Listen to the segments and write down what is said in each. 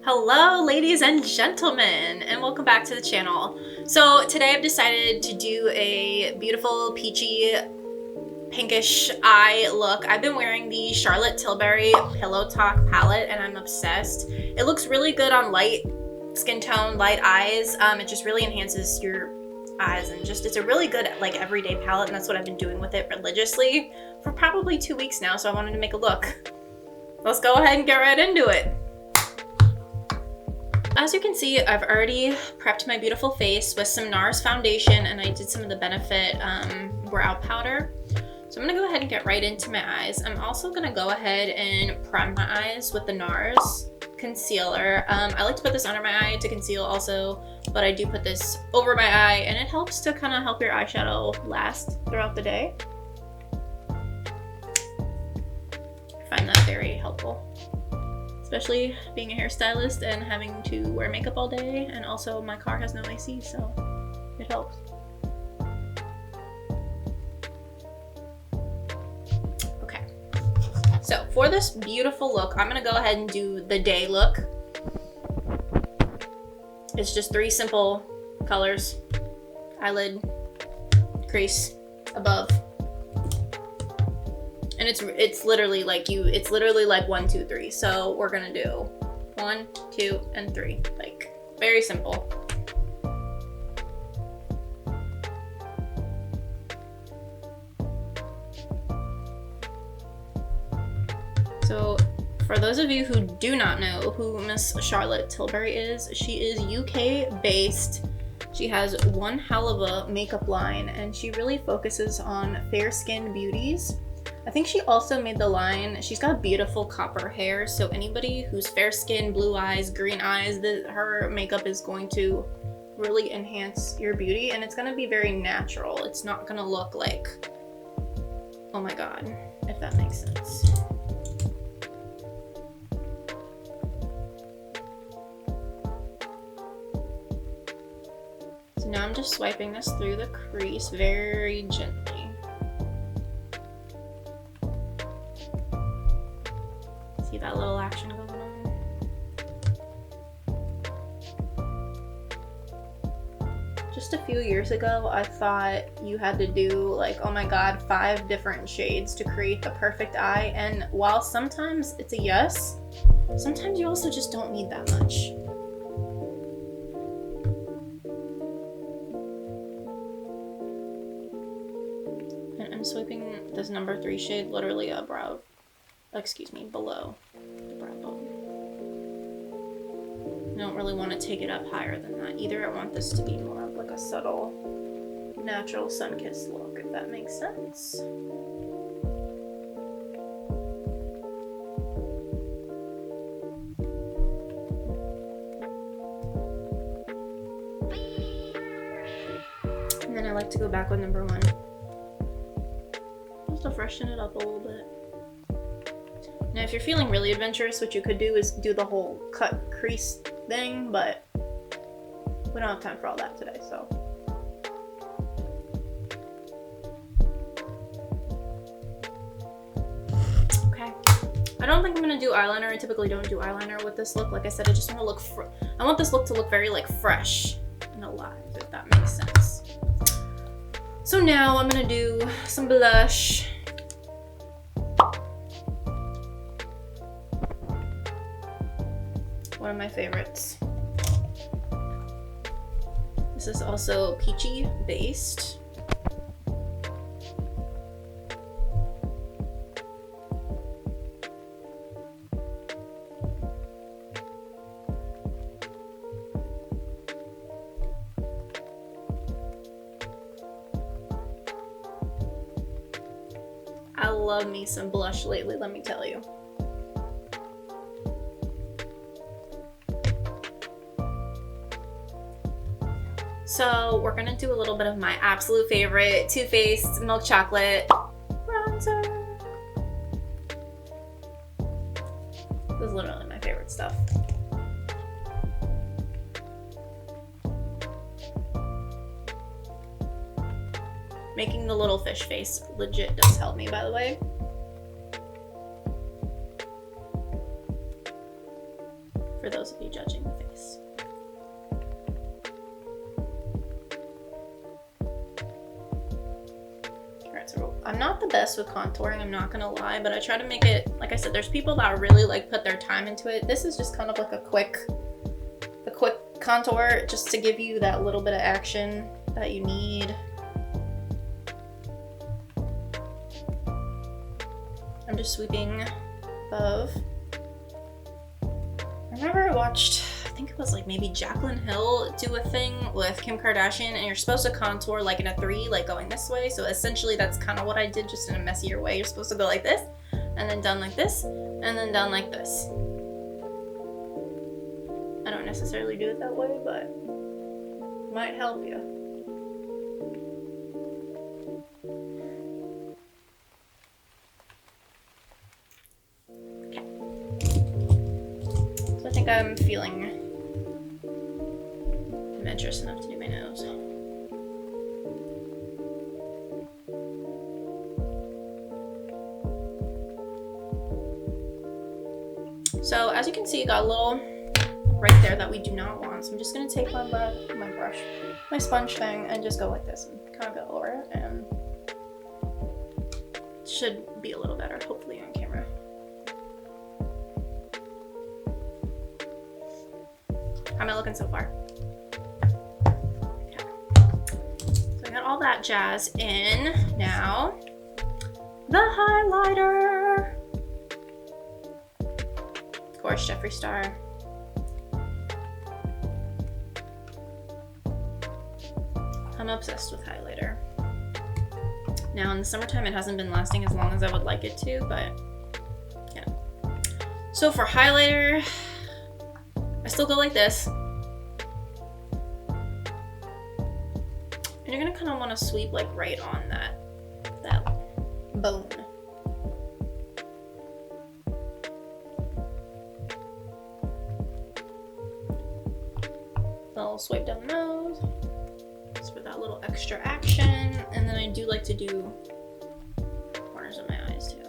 Hello ladies and gentlemen, and welcome back to the channel. So today I've decided to do a beautiful peachy pinkish eye look. I've been wearing the Charlotte Tilbury Pillow Talk palette and I'm obsessed. It looks really good on light skin tone, light eyes. It just really enhances your eyes and just it's a really good like everyday palette, and that's what I've been doing with it religiously for probably 2 weeks now, so I wanted to make a look. Let's go ahead and get right into it. As you can see, I've already prepped my beautiful face with some NARS foundation, and I did some of the Benefit brow powder. So I'm gonna go ahead and get right into my eyes. I'm also gonna go ahead and prime my eyes with the NARS concealer. I like to put this under my eye to conceal also, but I do put this over my eye, and it helps to kind of help your eyeshadow last throughout the day. I find that very helpful. Especially being a hairstylist and having to wear makeup all day, and also my car has no AC, so it helps. Okay, so for this beautiful look, I'm gonna go ahead and do the day look. It's just 3 simple colors: eyelid, crease, above. And it's literally like it's literally like 1, 2, 3. So we're gonna do 1, 2, and 3. Like, very simple. So for those of you who do not know who Miss Charlotte Tilbury is, she is UK based. She has one hell of a makeup line, and she really focuses on fair skinned beauties. I think she also made the line, she's got beautiful copper hair, so anybody who's fair skin, blue eyes, green eyes, her makeup is going to really enhance your beauty, and it's going to be very natural. It's not going to look like, oh my god, if that makes sense. So now I'm just swiping this through the crease very gently. See that little action going on? Just a few years ago, I thought you had to do like, oh my god, 5 different shades to create the perfect eye. And while sometimes it's a yes, sometimes you also just don't need that much. And I'm swiping this number 3 shade literally below the brow bone. I don't really want to take it up higher than that either. I want this to be more of like a subtle, natural sun-kissed look, if that makes sense. And then I like to go back with number 1. Just to freshen it up a little bit. Now, if you're feeling really adventurous, what you could do is do the whole cut crease thing, but we don't have time for all that today, so. Okay. I don't think I'm gonna do eyeliner. I typically don't do eyeliner with this look. Like I said, I just want to look I want this look to look very like fresh and alive, if that makes sense. So now I'm gonna do some blush. One of my favorites. This is also peachy based. I love me some blush lately, let me tell you. So we're gonna do a little bit of my absolute favorite Too Faced Milk Chocolate bronzer. This is literally my favorite stuff. Making the little fish face legit does help me, by the way. for those of you judging the face. Alright, so I'm not the best with contouring, I'm not gonna lie, but I try to make it, like I said, there's people that really like put their time into it. This is just kind of like a quick contour just to give you that little bit of action that you need. I'm just sweeping above. I remember I watched, I think it was like maybe Jaclyn Hill do a thing with Kim Kardashian, and you're supposed to contour like in a 3, like going this way. So essentially that's kind of what I did, just in a messier way. You're supposed to go like this, and then down like this, and then down like this. I don't necessarily do it that way, but it might help you. I think I'm feeling adventurous enough to do my nose. So as you can see, you got a little right there that we do not want. So I'm just gonna take my sponge thing, and just go like this and kind of go over it, and it should be a little better, hopefully, on camera. How am I looking so far? Okay. So I got all that jazz in. Now, the highlighter. Of course, Jeffree Star. I'm obsessed with highlighter. Now, in the summertime, it hasn't been lasting as long as I would like it to, but yeah. So for highlighter, I still go like this. And you're gonna kind of want to sweep like right on that bone. So I'll swipe down the nose, just for that little extra action. And then I do like to do corners of my eyes too.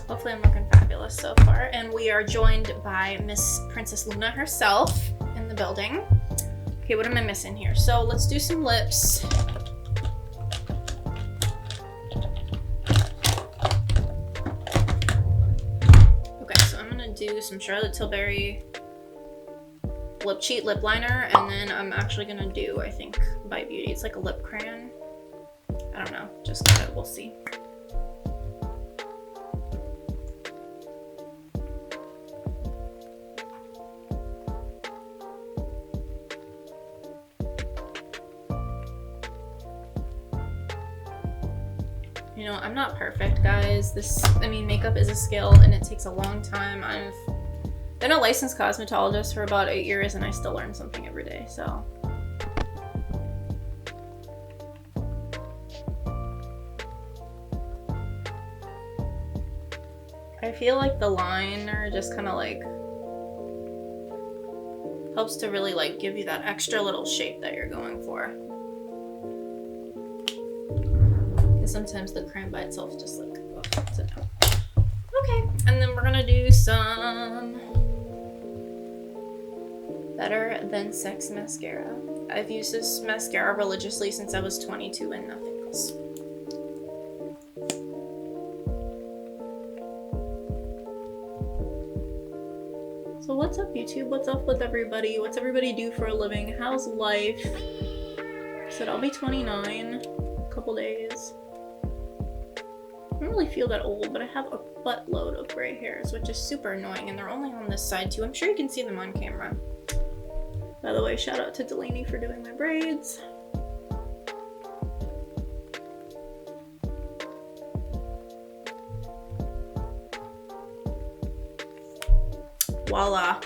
Hopefully I'm looking fabulous so far. And we are joined by Miss Princess Luna herself in the building. Okay, what am I missing here? So let's do some lips. Okay, so I'm gonna do some Charlotte Tilbury cheat lip liner, and then I'm actually gonna do, I think, by Beauty. It's like a lip crayon. I don't know, just got it, we'll see. You know, I'm not perfect, guys. Makeup is a skill and it takes a long time. I've been a licensed cosmetologist for about 8 years and I still learn something every day, so. I feel like the liner just kind of like helps to really like give you that extra little shape that you're going for. Sometimes the crayon by itself just like, oh, so no. Okay, and then we're gonna do some Better Than Sex mascara. I've used this mascara religiously since I was 22 and nothing else. So what's up, YouTube? What's up with everybody? What's everybody do for a living? How's life? I said I'll be 29 in a couple days. I don't really feel that old, but I have a buttload of gray hairs, which is super annoying, and they're only on this side too. I'm sure you can see them on camera. By the way, shout out to Delaney for doing my braids. Voila.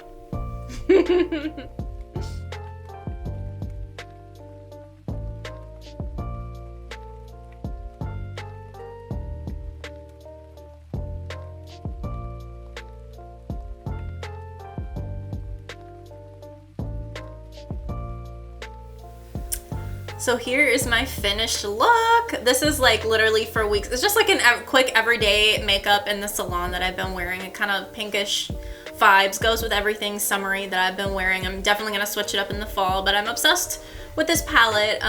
So here is my finished look. This is like literally for weeks. It's just like a quick everyday makeup in the salon that I've been wearing. A kind of pinkish vibes, goes with everything summery that I've been wearing. I'm definitely gonna switch it up in the fall, but I'm obsessed with this palette.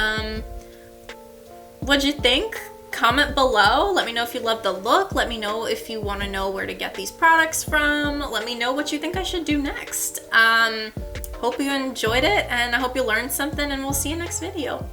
What'd you think? Comment below. Let me know if you love the look. Let me know if you want to know where to get these products from. Let me know what you think I should do next. Hope you enjoyed it, and I hope you learned something, and we'll see you next video.